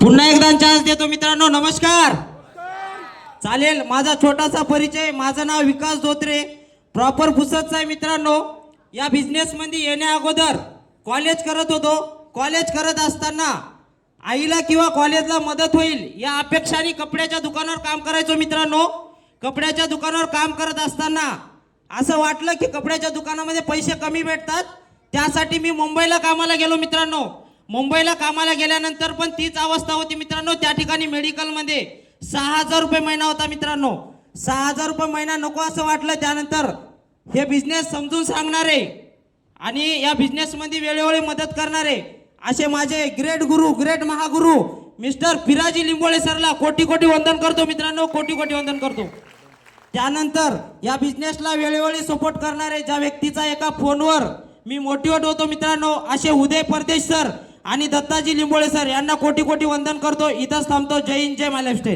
पुन्हा एकदा चान्स देतो मित्रांनो. नमस्कार. चालेल. माझा छोटासा परिचय. माझं नाव विकास धोत्रे, प्रॉपर पुसदचा आहे मित्रांनो. या बिझनेस मध्ये येण्या अगोदर कॉलेज करत होतो. कॉलेज करत असताना आईला किंवा कॉलेजला मदत होईल या अपेक्षाने कपड्याच्या दुकानावर काम करायचो मित्रांनो. कपड्याच्या दुकानावर काम करत असताना असं वाटलं की कपड्याच्या दुकानामध्ये पैसे कमी भेटतात. त्यासाठी मी मुंबईला कामाला गेलो मित्रांनो. मुंबईला कामाला गेल्यानंतर पण तीच अवस्था होती मित्रांनो. त्या ठिकाणी मेडिकलमध्ये 6,000 रुपये महिना होता मित्रांनो. 6,000 रुपये महिना नको असं वाटलं. त्यानंतर हे बिझनेस समजून सांगणारे आणि या बिझनेसमध्ये वेळोवेळी मदत करणारे असे माझे ग्रेट गुरु, ग्रेट महागुरु मिस्टर फिराजी लिंबोळे सरला कोटी कोटी वंदन करतो मित्रांनो. कोटी कोटी वंदन करतो. त्यानंतर या बिझनेसला वेळोवेळी सपोर्ट करणारे ज्या व्यक्तीचा एका फोनवर मी मोटिवेट होतो मित्रांनो, असे उदय परदेश सर आणि दत्ताजी लिंबोळे सर यांना कोटी कोटी वंदन करतो. इथंच थांबतो. जय हिंद, जय महाराष्ट्र.